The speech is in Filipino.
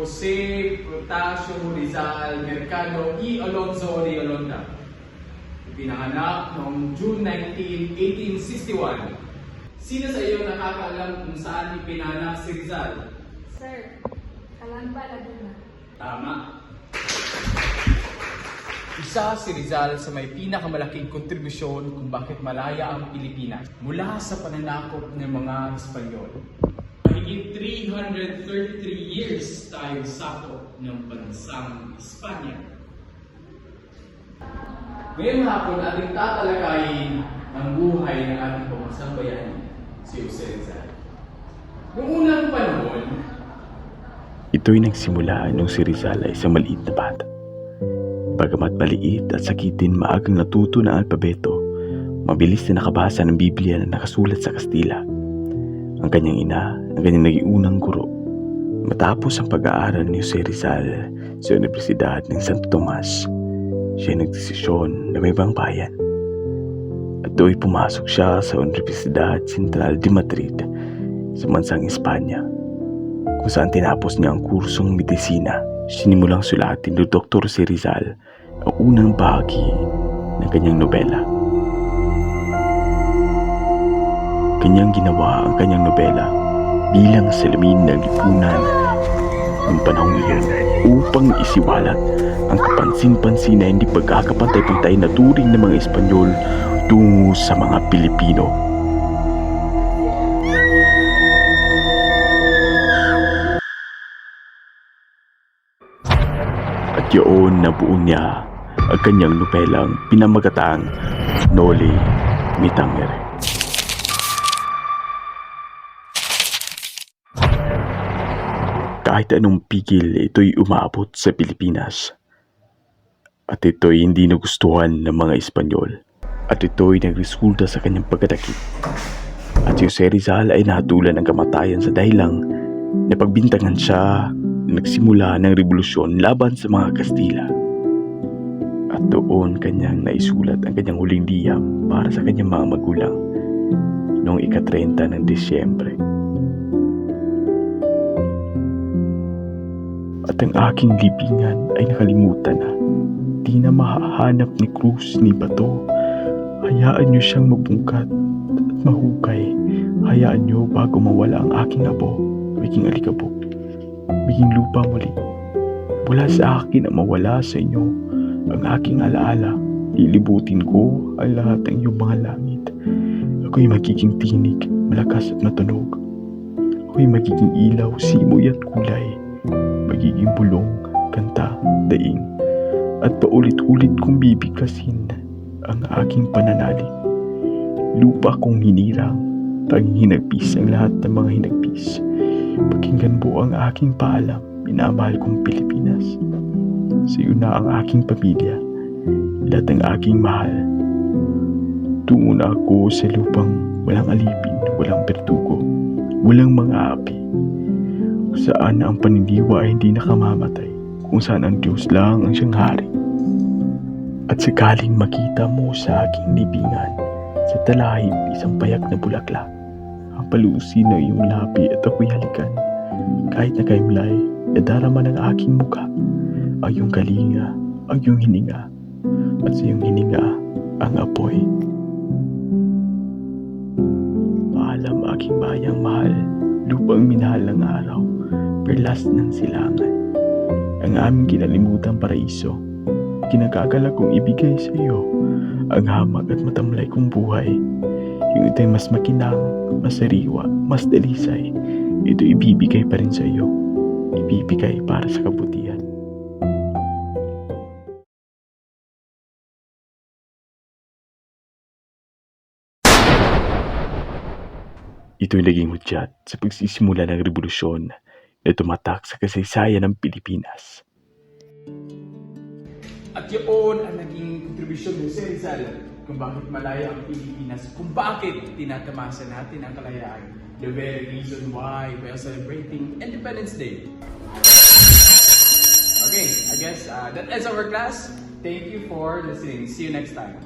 Jose Protasio Rizal Mercado y Alonzo de Olonda. Pinanganak noong June 19, 1861. Sino sa iyo nakakaalam kung saan ipinanganak si Rizal? Sir, Calamba, Laguna. Tama. Isa si Rizal sa may pinakamalaking kontribusyon kung bakit malaya ang Pilipinas mula sa pananakop ng mga Espanyol. Mahigit 333 years tayo sakop ng bansang Espanya. Ngayong hapon ating tatalakayin ang buhay ng ating pamansang bayani, si Jose Rizal. Noong unang panahon, ito'y nagsimula nung si Rizal ay isang maliit na bata. Bagamat maliit at sakitin maagang natuto ng alpabeto, mabilis na nakabasa ng Biblia na nakasulat sa Kastila. Ang kanyang ina, ang kanyang naging unang guro. Matapos ang pag-aaral ni Jose Rizal sa Universidad ng Santo Tomas, siya ay nagdesisyon na may ibang bayan. At do'y pumasok siya sa Universidad Central de Madrid sa bansang Espanya, kung saan tinapos niya ang kursong medisina. Sinimulang sulatin ni Dr. Jose Rizal ang unang bahagi ng kanyang nobela. Kanyang ginawa ang kanyang nobela bilang salamin ng lipunan ng panahong iyon upang isiwalat ang kapansin-pansin na hindi pagkakapantay-pantay na turing ng mga Espanyol tungo sa mga Pilipino. At yun nabuo niya ang kanyang nobelang pinamagatang Noli Me Tangere. Kahit anong pigil, ito'y umabot sa Pilipinas. At ito'y hindi nagustuhan ng mga Espanyol. At ito'y nagresulta sa kanyang pagkadakip. At si Jose Rizal ay nahatulan ng kamatayan sa dahilang na pagbintangan siya na nagsimula ng revolusyon laban sa mga Kastila. At doon kanyang naisulat ang kanyang huling liham para sa kanyang mga magulang noong ika-30 ng Disyembre. At ang aking libingan ay nakalimutan na. Di na mahahanap ni krus ni bato. Hayaan niyo siyang mabungkat at mahukay. Hayaan niyo bago mawala ang aking abo, maging alikabok, maging lupa muli. Wala sa akin ang mawala sa inyo ang aking alaala. Lilibutin ko ang lahat ng iyong mga langit. Ako'y magiging tinig, malakas at matunog. Ako'y magiging ilaw, simoy at kulay. Magiging bulong, kanta, daing. At paulit-ulit kong bibigkasin ang aking pananalig. Lupa kong hinirang, tanging hinagpis ang lahat ng mga hinagpis. Pakinggan mo ang aking paalam, minamahal kong Pilipinas. Sa iyo na ang aking pamilya, lahat ng aking mahal. Tungo na ako sa lupang walang alipin, walang bertugo, walang mga api. Kung saan ang paniniwa ay hindi nakamamatay, kung saan ang Diyos lang ang siyang hari. At sakaling makita mo sa aking libingan, sa talahib isang payak na bulaklak, ang palusin ng iyong labi at ako'y halikan. Kahit nakaimlay, nadarama ng aking mukha, ang iyong kalinga, ang iyong hininga, at sa iyong hininga, ang apoy. Paalam aking bayang mahal, lupang minahal ng araw, perlas ng silangan. Ang aming kinalimutan paraiso, kinakakala kong ibigay sa iyo ang hamag at matamlay kong buhay. Yung ito'y mas makinang, mas sariwa, mas dalisay. Ito ibibigay pa rin sa iyo. Ibibigay para sa kabutihan. Ito'y naging hudyat sa pagsisimula ng revolusyon na tumatak sa kasaysayan ng Pilipinas. at yun ang naging kontribusyon ni Jose Rizal kung bakit malaya ang Pilipinas, kung bakit tinatamasa natin ang kalayaan. The very reason why we are celebrating Independence Day. Okay, I guess that ends our class. Thank you for listening. See you next time.